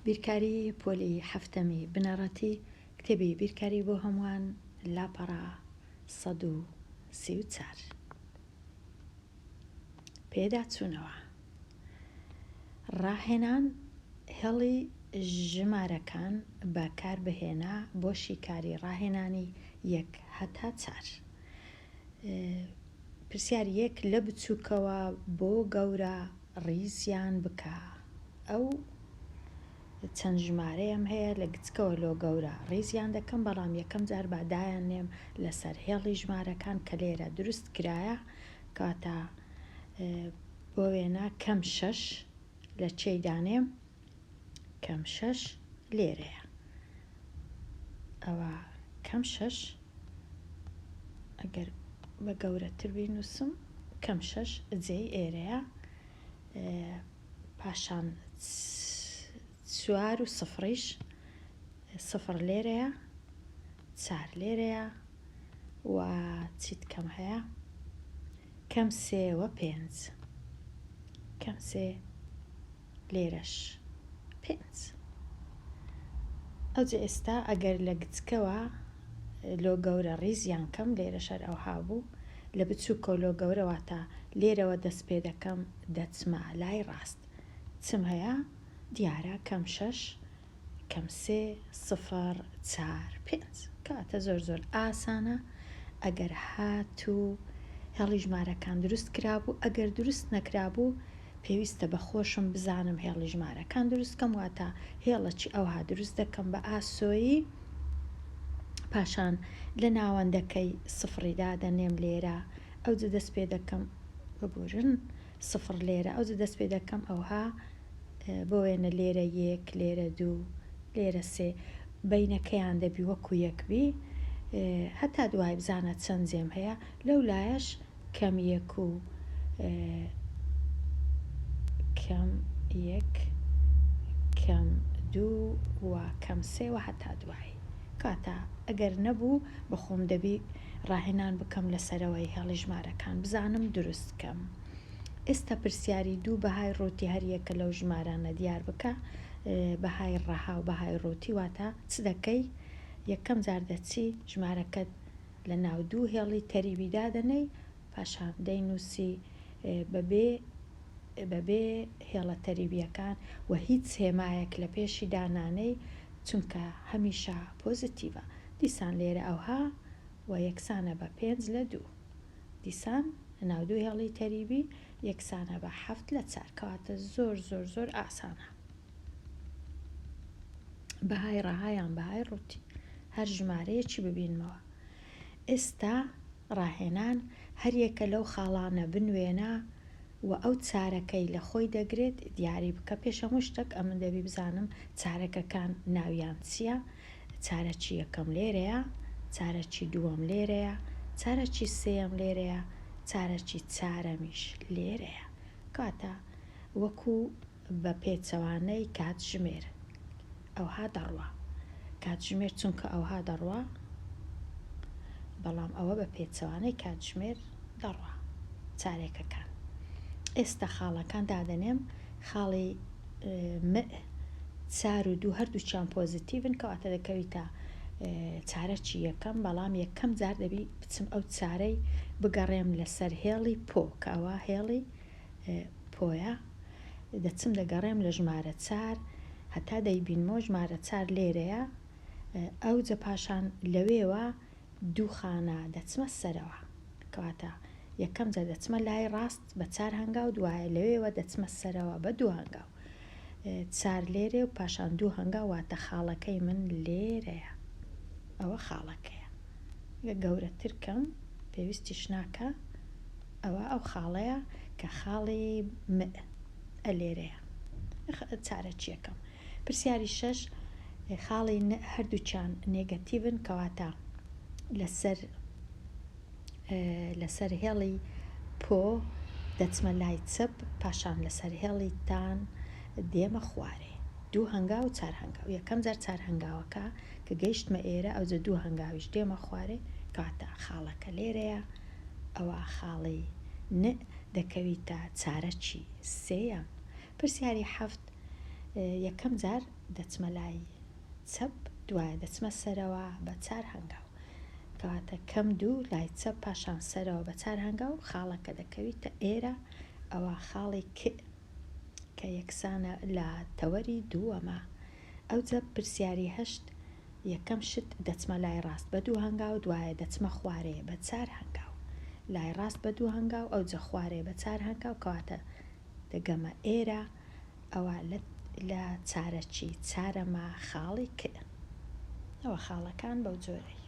بیرکاری پۆلی هەفتەمی بنەڕەتی کتێبی بیرکاری بۆ هەمووان لاپەڕە 134 پێداچوونەوە. ڕاهێنان هێڵی ژمارەکان بەکاربهێنا بۆ شیکاری ڕاهێنانی 1 هەتا 4. پرسیاری 1 لە بچووکەوە بۆ گەورە ڕیزیان بکە. ئەو چەند ژمارەیەم هەیە لە گچکەوە لۆ گەورە ڕیزیان دەکەم، بەڵام یەکەم جار بادایان نێم لەسەر هێڵی ژمارەکان کە لێرە دروست کرایە، کاتە بۆ وێنە کەم 6 لە چێدانێم، کەم 6 لێرەیە. ئەوە کەم 6 ئەگەر بە گەورەتر بینوسم کەم 6 جێی ئێرەیە، پاشان 4 و سفریش، سفر لێرەیە، 4 لێرەیە، و چیت کەم هەیە، کەم 3 و 5، کەم 3 لێرەش 5. ئەوجا ئێستا ئەگەر لە گچکەوە لۆ گەورە ڕیزیان کەم، لێرە شەر ئەو هابوو، لە بچووکە لۆ گەورەواتە لێرەوە دەست پێ دەکەم دەچمە لای ڕاست. چم هەیە؟ دیارە کەم 6 کەم 3 0 4 5. کاتە زۆر ئاسانە. ئەگەر هاتوو هێڵی ژمارەکان دروست کرابوو، ئەگەر دروست نەکرابوو پێویستە بە خۆشم بزانم هێڵی ژمارەکان دروستکەم، واتە هێڵەکی ئەوها دروست دەکەم بە ئاسۆیی، پاشان لە ناوەندەکەی سفریدا دەنێم لێرە، ئەوجا دەست پێ دەکەم ببورن سفر لێرە، ئەوجا دەست پێ دەکەم ئەوها بۆ وێنە لێرە 1 لێرە 2 لێرە 3 بینەکەیان دەبی وەکو یەکبی، هەتا دوای بزانە چەند جێم هەیە. لەو لایەش کەم 1 و کەم 1 کەم 2 و کەم 3 و هەتا دوای. کاتە ئەگەر نەبوو بەخۆم دەبی ڕاهێنان بکەم لەسەرەوەی هێڵی ژمارەکان بزانم دروستکەم. ئێستا پرسیاری 2 بەهای ڕۆتی هەریەکە لەو ژمارانە دیار بکە، بەهای ڕەها و بەهای ڕۆتی، واتە چ دەکەی؟ یەکەم جار دەچی ژمارەکەت لە ناو 2 هێڵی تەریبیدا دەنەی، پاشان دەینووسی بەبێ هێڵە تەریبیەکان و هیچ هێمایەک لە پێشی دانانەی، چونکە هەمیشە پۆزتیڤە. دیسان لێرە ئەوها و یەکسانە بە 5 لە 2، دیسان ناو 2 هێڵی تەریبی یەکسانە بە 7 لە 4. کەواتە زۆر ئاسانە. بەهای ڕەهایان بەهای ڕووتی هەر ژمارەیەکی ببینمەوە. ئێستا ڕاهێنان هەریەکە لەو خاڵانە بنوێنە و ئەو چارەکەی لە خۆی دەگرێت دیاری بکە. پێش هەموو شتێک ئەمن دەبی بزانم چارەکەکان ناویان چییە. چارەکی یەکەم لێرەیە، چارەکی دووەم لێرەیە، چارەکی سێەم لێرەیە، چارەکی چارەمیش لێرەیە. کاتە وەکو بە پێچەوانەی کاتژمێر ئەوها دەڕوە، کاتژمێر چونکە ئەوها دەڕوە، بەڵام ئەوە بە پێچەوانەی کاتژمێر دەڕوە چارێکەکان. ئێستا خاڵەکان دادەنێم. خاڵی 4 و 2 هەردووچیان پۆزتیڤن، کەواتە دەکەویتە چارەکی یەکەم، بەڵام یەکەم جار دەبی بچم ئەو چارەی بگەڕێم لەسەر هێڵی پۆ، کە ئەوە هێڵی پۆیە. دەچم دەگەڕێم لە ژمارە 4 هەتا دەیبینمەوە ژمارە 4 لێرەیە، ئەوجا پاشان لەوێوە 2 خانە دەچمە سەرەوە، کەواتە یەکەم جا دەچمە لای ڕاست بە 4 هەنگاو، دوایە لەوێوە دەچمە سەرەوە بە 2 هەنگاو، 4 لێرێ و پاشان 2 هەنگاو، واتە خاڵەکەی من لێرەیە. ئەوە خاڵەکەیە. گەورەتر کەم پێویستیش ناکە، ئەوە ئەو خاڵەیە کە خاڵی لێرەیە، چارەکی یەکەم. پرسیاری 6 خاڵی هەردووچیان نێگەتیڤن، کەواتە لەسەر هێڵی پۆ دەچمە لای چەپ، پاشان لەسەر هێڵی تان دێمە خوارێ، 2 هەنگاو و 4 هەنگاو. یەکەم جار 4 هەنگاوەکە کە گەیشتمە ئێرە، ئەوجا 2 هەنگاویش دێمە خوارێ، کەواتە خاڵەکە لێرەیە. ئەوە خاڵی دەکەویتە چارەکی سێیەم. پرسیاری 7 یەکەم جار دەچمە لای چەپ، دوایە دەچمە سەرەوە بە 4 هەنگاو، کەواتە کەم 2 لای چەپ پاشان سەرەوە بە 4 هەنگاو خاڵەکە دەکەویتە ئێرە، ئەوە خاڵی کە یەکسانە لە تەوەری دووەمە. ئەوجە پرسیاری 8 یەکەم شت دەچمە لای ڕاست بە 2 هەنگاو، دوایە دەچمە خوارێ بە 4 هەنگاو، لای ڕاست بە 2 هەنگاو، ئەوجە خوارێ بە 4 هەنگاو، کەواتە دەگەمە ئێرە، ئەوە لە چارەکی چارەمە خاڵی ئەوە خاڵەکان بەو جۆرەی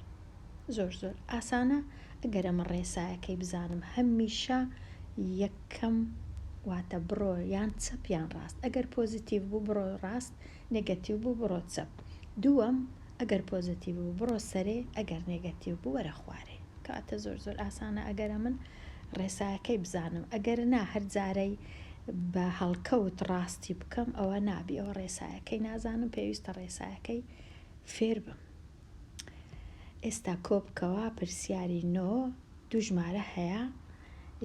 زۆر ئاسانە. ئەگەر ئەمە ڕێسایەکەی بزانم هەمیشە یەکەم واتە بڕۆ یان چەپ یان ڕاست، ئەگەر پۆزیتیڤ بوو بڕۆ ڕاست، نێگەتیڤ بوو بڕۆ چەپ، دووەم ئەگەر پۆزیتیڤ بوو بڕۆ سەرێ، ئەگەر نێگەتیڤ بوو وەرە خوارێ، کەواتە زۆر ئاسانە ئەگەرە من ڕێسایەکەی بزانم. ئەگەر نا هەر جارەی بە هەڵکەوت ڕاستی بکەم ئەوە نابی، ئەوە ڕێسایەکەی نازانم، پێویستە ڕێسایەکەی فێر بم. ئێستا کۆبکەوە پرسیاری 9 دوو ژمارە هەیە،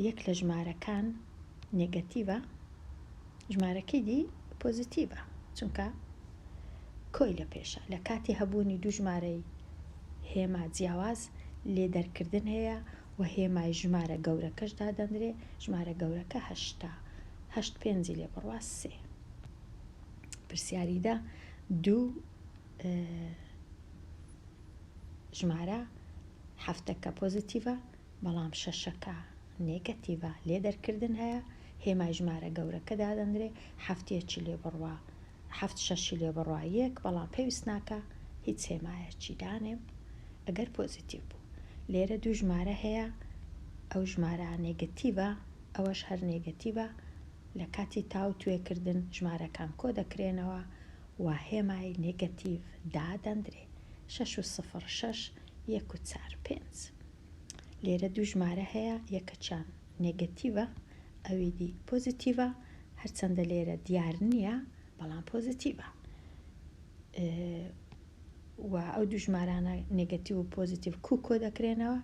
یەک لە ژمارەکان نێگەتیڤە، ژمارەکەی دی پۆزیتیڤە چونکە کۆی لە پێشە، لە کاتی هەبوونی دوو ژمارەی هێما جیاواز لێدەرکردن هەیە و هێمای ژمارە گەورەکەش دادەنرێ، ژمارە گەورەکە 8 پێنجی لێ بڕوا 3. پرسیاریدا دوو ژمارە هەفتەکە پۆزیتیڤە بەڵام شەشەکە نێگەتیڤە لێدەرکردن هەیە، هێمای ژمارە گەورەکە دادەنرێ، هەفتێکی لێ بڕوا 7 لێ بڕوا 1، بەڵام پێویست ناکە هیچ هێمایەکی دانێم ئەگەر پۆزیتیڤ بوو. لێرە دوو ژمارە هەیە، ئەو ژمارە نێگەتیڤە، ئەوەش هەر نێگەتیڤە، لە کاتی تاو توێکردن ژمارەکان کۆ دەکرێنەوە و هێمای نێگەتیڤ دادەندرێ 6 و 0 6 1 و 4 5. لێرە دوو ژمارە هەیە، یەکەچیان نێگەتیڤە، ئەوی دی پۆزیتیڤە، هەرچەندە لێرە دیار نییە بەڵام پۆزیتیڤە، و ئەو دوو ژمارانە نێگەتیڤ و پۆزیتیڤ کۆ دەکرێنەوە،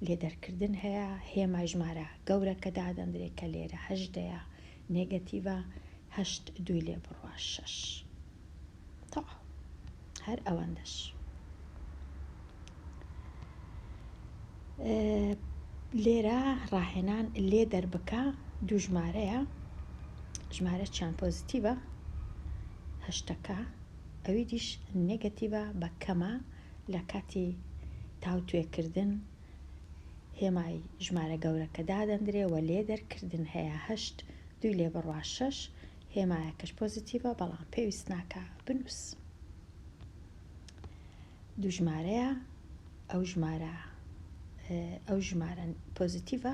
لێدەرکردن هەیە، هێمای ژمارە گەورەکە دادەندرێ کە لێرە 8 نێگەتیڤە، 8 دوی لێ بڕوا 6. هەر ئەوەندەش. لێرە ڕاهێنان لێ دەربکە دوو ژمارەیە، ژمارە چیان پۆزیتیڤە 8ەکە، ئەوی دیش نێگەتیڤە بە کەمە، لە کاتی تاو توێکردن هێمای ژمارە گەورەکە دادەندرێ و لێ دەرکردن هەیە 8 دوی لێ بڕوا 6، هێمایەکەش پۆزیتیڤە بەڵام پێویست ناکە بنووس. دوو ژمارەیە، ئەو ژمارە پۆزیتیڤە،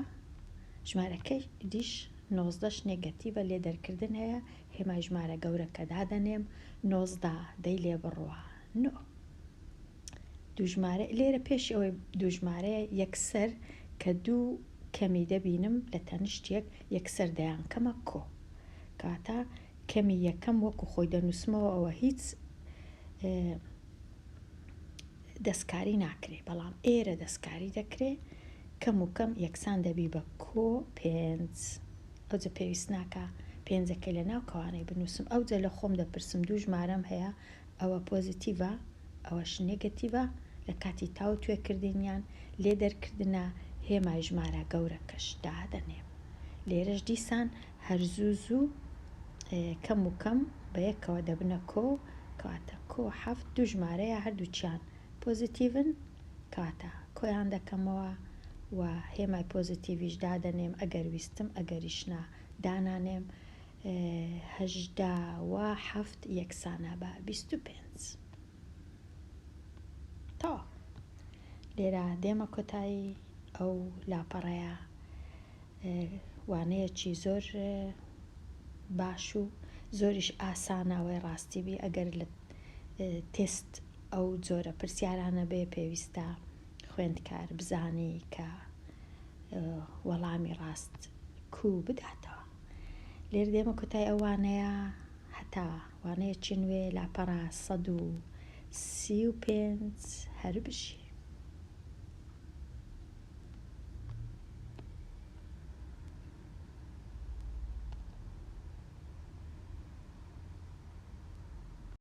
ژمارەکەی دیش 19 نێگەتیڤە لێ دەرکردن هەیە، هێمای ژمارە گەورەکە دادەنێم 19 دەی لێ بڕوا 9. دوو ژمارە لێرە پێشی ئەوەی دوو ژمارەیە یەکسەر کە دوو کەمی دەبینم لە تەنیشتێک یەکسەر دەیان کەمە کۆ، کاتە کەمی یەکەم وەکو خۆی دەنووسمەوە ئەوە هیچ دەستکاری ناکرێ، بەڵام ئێرە دەستکاری دەکرێ، کەم و کەم یەکسان دەبی بە کۆ 5، ئەوجە پێویست ناکە پێنجەکەی لە ناو کەوانەی بنووسم، ئەوجە لە خۆم دەپرسم دوو ژمارەم هەیە، ئەوە پۆزیتیڤە ئەوەش نێگەتیڤە، لە کاتی تاو توێکردنیان لێ دەرکردنە هێمای ژمارە گەورەکەش دادەنێم. لێرەش دیسان هەرزوو کەم و کەم بە یەکەوە دەبنە کۆ، کەواتە کۆ 7 دوو ژمارەیە هەردووچیان پۆزیتیڤن، کەواتە کۆیان دەکەمەوە و هێمای پۆزیتیڤیش دادەنێم ئەگەر ویستم، ئەگەریشنا دانانێم 18 و 7 یەکسانە بە 25. تەواو. لێرە دێمە کۆتایی ئەو لاپەڕەیە، وانەیەکی زۆر باش و زۆریش ئاسانەوەی ڕاستی بی. ئەگەر لە تێست ئەو جۆرە پرسیارانە بێ پێویستە خوێندکار بزانی کە وەڵامی ڕاست کوو بداتەوە. لێر دێمە کۆتای ئەو وانەیە هەتا وانەیەکی نوێ لاپەڕە 135 هەر بژی.